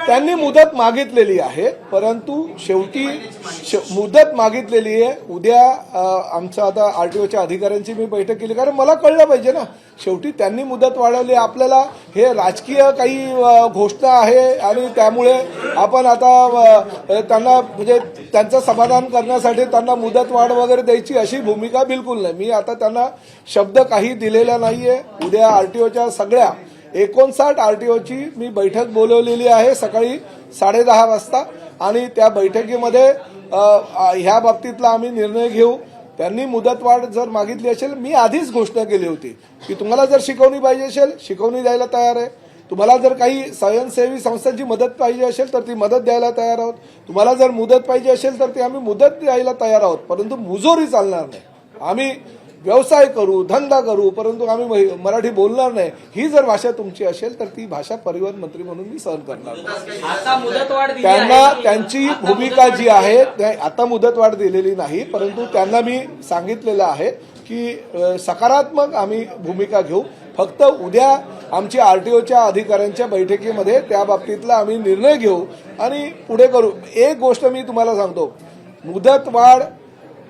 त्यांनी मुदत मागितलेली आहे, परंतु शेवटी मुदत मागितलेली आहे. उद्या आमचं आता आरटीओच्या अधिकाऱ्यांची मी बैठक केली, कारण मला कळलं पाहिजे ना. शेवटी त्यांनी मुदत वाढवली. आपल्याला हे राजकीय काही घोषणा आहे आणि त्यामुळे आपण आता त्यांना म्हणजे त्यांचं समाधान करण्यासाठी त्यांना मुदत वाढ वगैरे द्यायची अशी भूमिका बिलकुल नाही. मी आता त्यांना शब्द काही दिलेला नाहीये. उद्या आरटीओच्या सगळ्या 59 आरटीओची मी बैठक बोलवलेली आहे सकाळी 10:30 वाजता आणि त्या बैठकीमध्ये ह्या बाबतीतला आम्ही निर्णय घेऊ. त्यांनी मुदतवाढ जर मागितली असेल, मी आधीच घोषणा केली होती की तुम्हाला जर शिकवणी पाहिजे असेल शिकवणी द्यायला तयार आहे. तुम्हाला जर काही स्वयंसेवी संस्थांची मदत पाहिजे असेल तर ती मदत द्यायला तयार आहोत. तुम्हाला जर मुदत पाहिजे असेल तर ती आम्ही मुदत द्यायला तयार आहोत, परंतु मुजोरी चालणार नाही. आम्ही व्यवसाय करू, धंदा करू, परंतु आम्ही मराठी बोलणार नाही. ही जर भाषा तुमची असेल तर ती भाषा परिवहन मंत्री म्हणून मी सहन करणार नाही. त्यांना त्यांची भूमिका जी आहे आता मुदतवाढ दिलेली नाही, परंतु त्यांना मी सांगितलेलं आहे की सकारात्मक आम्ही भूमिका घेऊ. फक्त उद्या आमची आरटीओच्या अधिकाऱ्यांच्या बैठकीमध्ये त्या बाबतीतला आम्ही निर्णय घेऊ आणि पुढे करू. एक गोष्ट मी तुम्हाला सांगतो, मुदतवाढ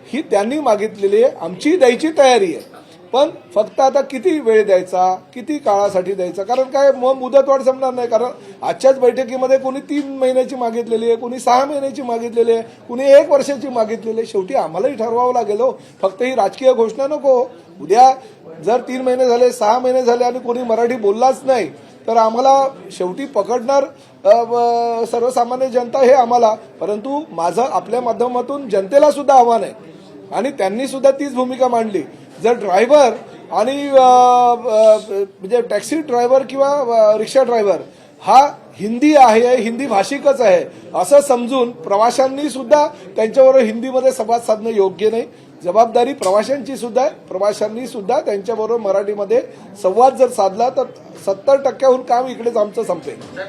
ही त्यांनी मागितलेली आहे, आमची द्यायची तयारी आहे. पण फक्त आता किती वेळ द्यायचा, किती काळासाठी द्यायचा, कारण काय मग मुदतवाढ संपणार नाही. कारण आजच्याच बैठकीमध्ये कोणी 3 महिन्याची मागितलेली आहे, कोणी 6 महिन्याची मागितलेली आहे, कोणी 1 वर्षाची मागितलेली आहे. शेवटी आम्हालाही ठरवावं लागेल हो. फक्त ही राजकीय घोषणा नको. उद्या जर 3 महिने झाले, 6 महिने झाले आणि कोणी मराठी बोललाच नाही तर आम्हाला शेवटी पकडणार सर्वसामान्य जनता हे आम्हाला. परंतु माझं आपल्या माध्यमातून जनतेला सुद्धा आव्हान आहे आणि त्यांनी सुद्धा तीच भूमिका मांडली. जर ड्रायव्हर आणि म्हणजे टॅक्सी ड्रायव्हर किंवा रिक्षा ड्रायव्हर हा हिंदी आहे, हिंदी भाषिकच आहे असं समजून प्रवाशांनी सुद्धा त्यांच्याबरोबर हिंदीमध्ये संवाद साधणं योग्य नाही. जबाबदारी प्रवाशांची सुद्धा आहे. प्रवाशांनी सुद्धा त्यांच्याबरोबर मराठीमध्ये संवाद जर साधला तर 70% काम इकडेच आमचं संपेल.